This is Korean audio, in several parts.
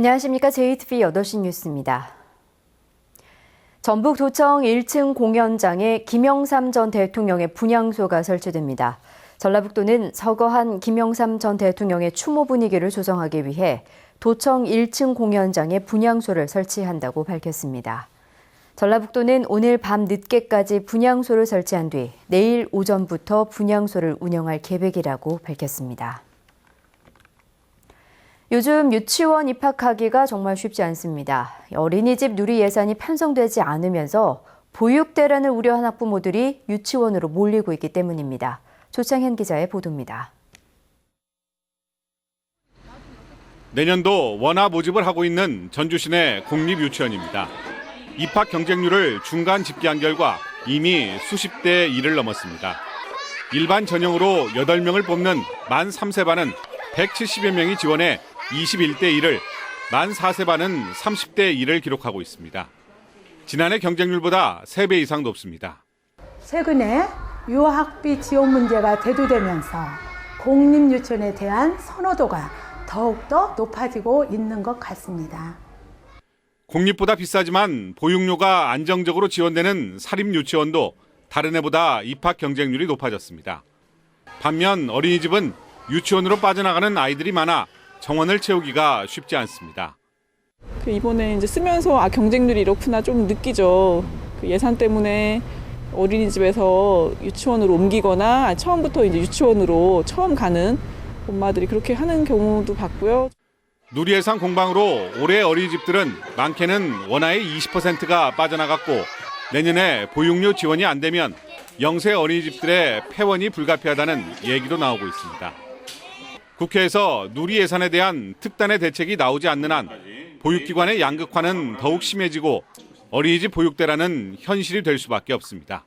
안녕하십니까. JTBC 8시 뉴스입니다. 전북도청 1층 공연장에 김영삼 전 대통령의 분향소가 설치됩니다. 전라북도는 서거한 김영삼 전 대통령의 추모 분위기를 조성하기 위해 도청 1층 공연장에 분향소를 설치한다고 밝혔습니다. 전라북도는 오늘 밤 늦게까지 분향소를 설치한 뒤 내일 오전부터 분향소를 운영할 계획이라고 밝혔습니다. 요즘 유치원 입학하기가 정말 쉽지 않습니다. 어린이집 누리 예산이 편성되지 않으면서 보육대란을 우려한 학부모들이 유치원으로 몰리고 있기 때문입니다. 조창현 기자의 보도입니다. 내년도 원화 모집을 하고 있는 전주시내 공립유치원입니다. 입학 경쟁률을 중간 집계한 결과 이미 수십 대 1을 넘었습니다. 일반 전형으로 8명을 뽑는 만 3세 반은 170여 명이 지원해 21대 1을, 만 4세 반은 30대 1을 기록하고 있습니다. 지난해 경쟁률보다 3배 이상 높습니다. 최근에 유학비 지원 문제가 대두되면서 공립유치원에 대한 선호도가 더욱더 높아지고 있는 것 같습니다. 공립보다 비싸지만 보육료가 안정적으로 지원되는 사립유치원도 다른 해보다 입학 경쟁률이 높아졌습니다. 반면 어린이집은 유치원으로 빠져나가는 아이들이 많아 정원을 채우기가 쉽지 않습니다. 이번에 이제 쓰면서 경쟁률이 이렇구나 좀 느끼죠. 예산 때문에 어린이집에서 유치원으로 옮기거나 처음부터 이제 유치원으로 처음 가는 엄마들이 그렇게 하는 경우도 봤고요. 누리 예산 공방으로 올해 어린이집들은 많게는 원화의 20%가 빠져나갔고 내년에 보육료 지원이 안 되면 영세 어린이집들의 폐원이 불가피하다는 얘기도 나오고 있습니다. 국회에서 누리 예산에 대한 특단의 대책이 나오지 않는 한 보육기관의 양극화는 더욱 심해지고 어린이집 보육대란은 현실이 될 수밖에 없습니다.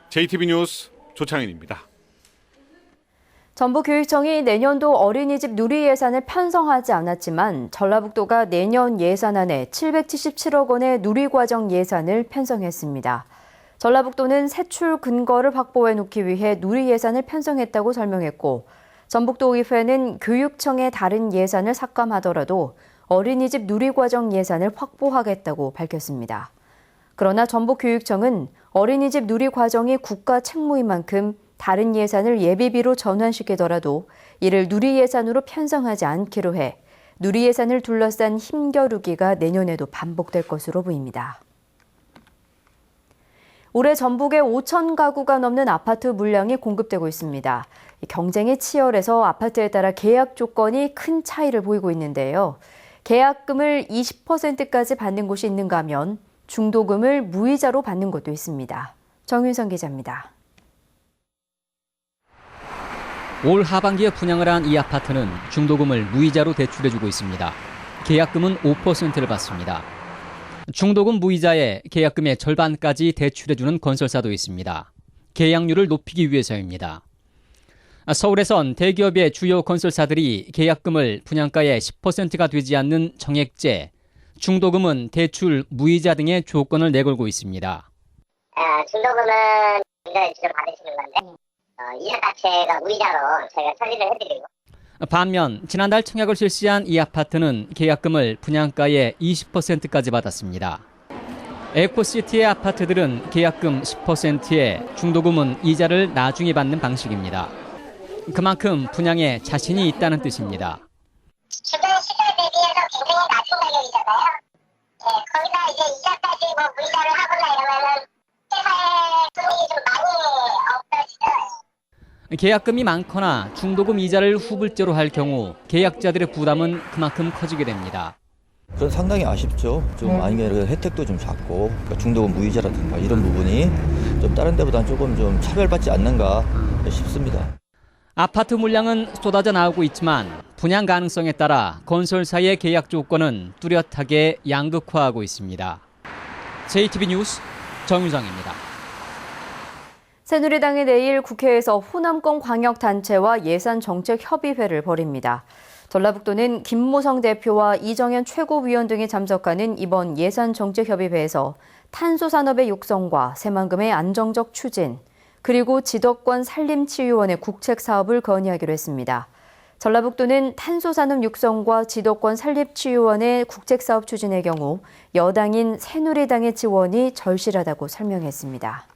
JTBC 뉴스 조창현입니다. 전북교육청이 내년도 어린이집 누리 예산을 편성하지 않았지만 전라북도가 내년 예산안에 777억 원의 누리과정 예산을 편성했습니다. 전라북도는 세출 근거를 확보해 놓기 위해 누리 예산을 편성했다고 설명했고 전북도의회는 교육청의 다른 예산을 삭감하더라도 어린이집 누리과정 예산을 확보하겠다고 밝혔습니다. 그러나 전북교육청은 어린이집 누리과정이 국가 책무인 만큼 다른 예산을 예비비로 전환시키더라도 이를 누리 예산으로 편성하지 않기로 해 누리 예산을 둘러싼 힘겨루기가 내년에도 반복될 것으로 보입니다. 올해 전북에 5천 가구가 넘는 아파트 물량이 공급되고 있습니다. 경쟁이 치열해서 아파트에 따라 계약 조건이 큰 차이를 보이고 있는데요. 계약금을 20%까지 받는 곳이 있는가 하면 중도금을 무이자로 받는 곳도 있습니다. 정윤성 기자입니다. 올 하반기에 분양을 한 이 아파트는 중도금을 무이자로 대출해주고 있습니다. 계약금은 5%를 받습니다. 중도금 무이자에 계약금의 절반까지 대출해주는 건설사도 있습니다. 계약률을 높이기 위해서입니다. 서울에선 대기업의 주요 건설사들이 계약금을 분양가의 10%가 되지 않는 정액제, 중도금은 대출, 무이자 등의 조건을 내걸고 있습니다. 중도금은 무이자를 직접 받으시는 건데 이자 자체가 무이자로 저희가 처리를 해드리고 반면 지난달 청약을 실시한 이 아파트는 계약금을 분양가의 20%까지 받았습니다. 에코시티의 아파트들은 계약금 10%에 중도금은 이자를 나중에 받는 방식입니다. 그만큼 분양에 자신이 있다는 뜻입니다. 주변 시세 대비해서 굉장히 낮은 가격이잖아요. 거기다 이제 이자까지 무이자를 하거나 이러면은 회사의 손익이 좀 많이 없어지죠. 계약금이 많거나 중도금 이자를 후불제로 할 경우 계약자들의 부담은 그만큼 커지게 됩니다. 그건 상당히 아쉽죠. 좀 아니면 혜택도 좀 작고 그러니까 중도금 무이자라든가 이런 부분이 좀 다른 데보다는 조금 좀 차별받지 않는가 싶습니다. 아파트 물량은 쏟아져 나오고 있지만 분양 가능성에 따라 건설사의 계약 조건은 뚜렷하게 양극화하고 있습니다. JTBC 뉴스 정유정입니다. 새누리당이 내일 국회에서 호남권 광역단체와 예산정책협의회를 벌입니다. 전라북도는 김무성 대표와 이정현 최고위원 등이 참석하는 이번 예산정책협의회에서 탄소산업의 육성과 새만금의 안정적 추진, 그리고 지덕권 산림치유원의 국책 사업을 건의하기로 했습니다. 전라북도는 탄소산업 육성과 지도권 설립치유원의 국책사업 추진의 경우 여당인 새누리당의 지원이 절실하다고 설명했습니다.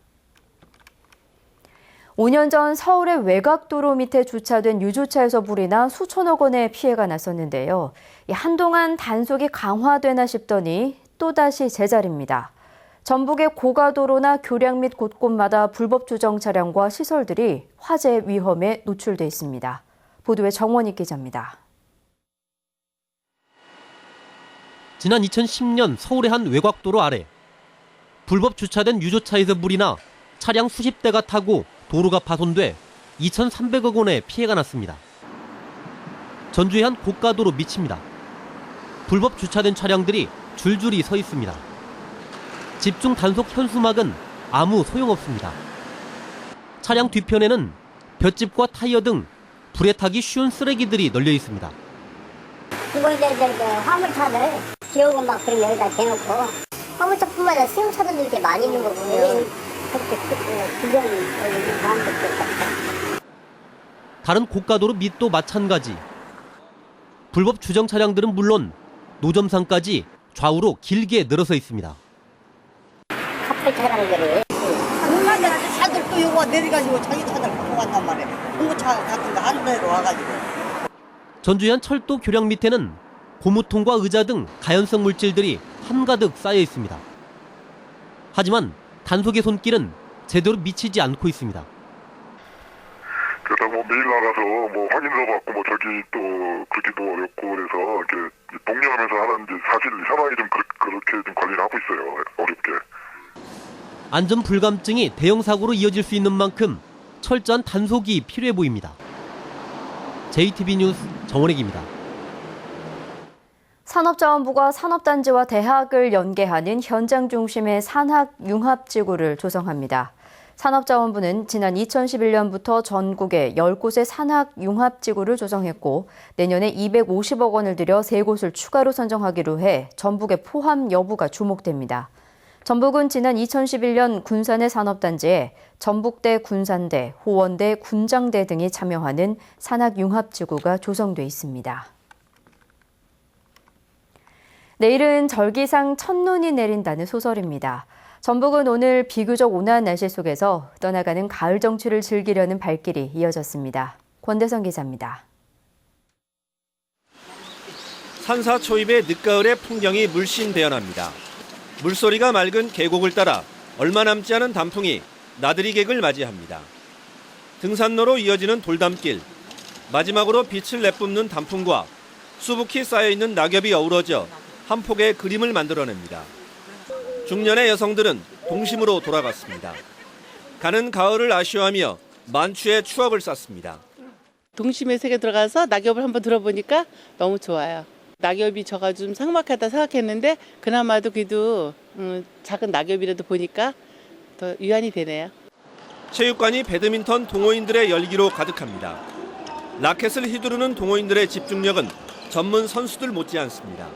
5년 전 서울의 외곽도로 밑에 주차된 유조차에서 불이 나 수천억 원의 피해가 났었는데요. 한동안 단속이 강화되나 싶더니 또다시 제자리입니다. 전북의 고가도로나 교량 및 곳곳마다 불법 주정 차량과 시설들이 화재 위험에 노출돼 있습니다. 보도에 정원익 기자입니다. 지난 2010년 서울의 한 외곽도로 아래 불법 주차된 유조차에서 불이 나 차량 수십 대가 타고 도로가 파손돼 2,300억 원의 피해가 났습니다. 전주의 한 고가도로 밑입니다. 불법 주차된 차량들이 줄줄이 서 있습니다. 집중 단속 현수막은 아무 소용없습니다. 차량 뒤편에는 볏짚과 타이어 등 불에 타기 쉬운 쓰레기들이 널려 있습니다. 그리고 이제 화물차들 기어오고 막 그런 여기다 대놓고 화물차뿐만 아니라 승용차들도 이렇게 많이 있는 거 보면 그렇게 구경이 사람들 다른 고가도로 밑도 마찬가지. 불법 주정 차량들은 물론 노점상까지 좌우로 길게 늘어서 있습니다. 카풀 차량들이 차들 또 요거 내려가지고 자기 차들 갖고 간단 말이에요. 공구차 같은 거 한 대로 와가지고. 전주의 한 철도 교량 밑에는 고무통과 의자 등 가연성 물질들이 한가득 쌓여 있습니다. 하지만 단속의 손길은 제대로 미치지 않고 있습니다. 그러다 매일 나가서 확인서 받고 저기 또 그렇게도 어렵고 그래서 이렇게 독려하면서 하는 사실 상황이 좀 그렇게 좀 관리를 하고 있어요. 어렵게. 안전 불감증이 대형 사고로 이어질 수 있는 만큼 철저한 단속이 필요해 보입니다. JTB 뉴스 정원익입니다. 산업자원부가 산업단지와 대학을 연계하는 현장 중심의 산학융합지구를 조성합니다. 산업자원부는 지난 2011년부터 전국에 10곳의 산학융합지구를 조성했고 내년에 250억 원을 들여 3곳을 추가로 선정하기로 해 전북의 포함 여부가 주목됩니다. 전북은 지난 2011년 군산의 산업단지에 전북대 군산대, 호원대, 군장대 등이 참여하는 산학융합지구가 조성돼 있습니다. 내일은 절기상 첫눈이 내린다는 소설입니다. 전북은 오늘 비교적 온화한 날씨 속에서 떠나가는 가을 정취를 즐기려는 발길이 이어졌습니다. 권대성 기자입니다. 산사초입의 늦가을의 풍경이 물씬 배어납니다. 물소리가 맑은 계곡을 따라 얼마 남지 않은 단풍이 나들이객을 맞이합니다. 등산로로 이어지는 돌담길, 마지막으로 빛을 내뿜는 단풍과 수북히 쌓여있는 낙엽이 어우러져 한 폭의 그림을 만들어냅니다. 중년의 여성들은 동심으로 돌아갔습니다. 가는 가을을 아쉬워하며 만추의 추억을 쌓습니다. 동심의 세계 들어가서 낙엽을 한번 들어보니까 너무 좋아요. 낙엽이 져가지고 좀 삭막하다 생각했는데 그나마도 그래도 작은 낙엽이라도 보니까 더 위안이 되네요. 체육관이 배드민턴 동호인들의 열기로 가득합니다. 라켓을 휘두르는 동호인들의 집중력은 전문 선수들 못지않습니다.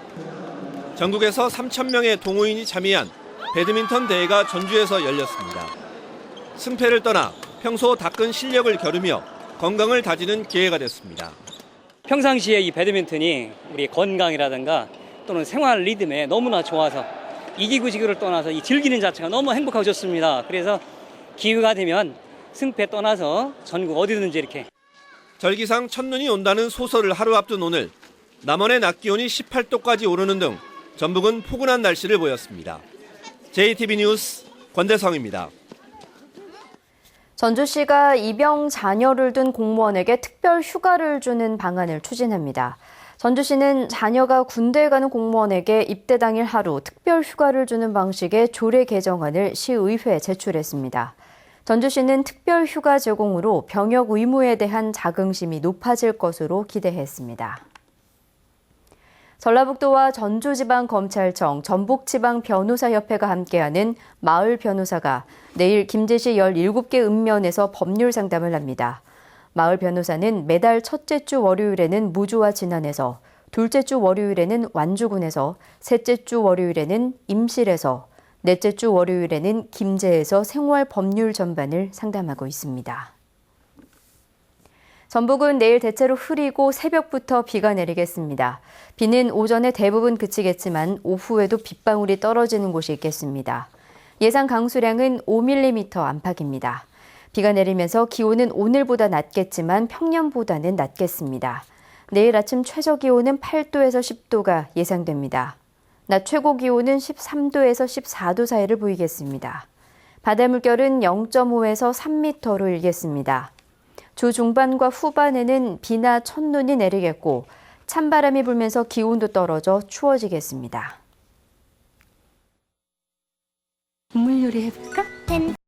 전국에서 3,000명의 동호인이 참여한 배드민턴 대회가 전주에서 열렸습니다. 승패를 떠나 평소 닦은 실력을 겨루며 건강을 다지는 기회가 됐습니다. 평상시에 이 배드민턴이 우리 건강이라든가 또는 생활 리듬에 너무나 좋아서 이기고 지기를 떠나서 이 즐기는 자체가 너무 행복하고 좋습니다. 그래서 기회가 되면 승패 떠나서 전국 어디든지 이렇게. 절기상 첫눈이 온다는 소설을 하루 앞둔 오늘 남원의 낮 기온이 18도까지 오르는 등 전북은 포근한 날씨를 보였습니다. JTB 뉴스 권대성입니다. 전주시가 입영 자녀를 둔 공무원에게 특별 휴가를 주는 방안을 추진합니다. 전주시는 자녀가 군대에 가는 공무원에게 입대 당일 하루 특별 휴가를 주는 방식의 조례 개정안을 시의회에 제출했습니다. 전주시는 특별 휴가 제공으로 병역 의무에 대한 자긍심이 높아질 것으로 기대했습니다. 전라북도와 전주지방검찰청, 전북지방변호사협회가 함께하는 마을 변호사가 내일 김제시 17개 읍면에서 법률 상담을 합니다. 마을 변호사는 매달 첫째 주 월요일에는 무주와 진안에서, 둘째 주 월요일에는 완주군에서, 셋째 주 월요일에는 임실에서, 넷째 주 월요일에는 김제에서 생활 법률 전반을 상담하고 있습니다. 전북은 내일 대체로 흐리고 새벽부터 비가 내리겠습니다. 비는 오전에 대부분 그치겠지만 오후에도 빗방울이 떨어지는 곳이 있겠습니다. 예상 강수량은 5mm 안팎입니다. 비가 내리면서 기온은 오늘보다 낮겠지만 평년보다는 낮겠습니다. 내일 아침 최저 기온은 8도에서 10도가 예상됩니다. 낮 최고 기온은 13도에서 14도 사이를 보이겠습니다. 바다 물결은 0.5에서 3m로 일겠습니다. 주 중반과 후반에는 비나 첫눈이 내리겠고 찬바람이 불면서 기온도 떨어져 추워지겠습니다. 국물 요리 해볼까?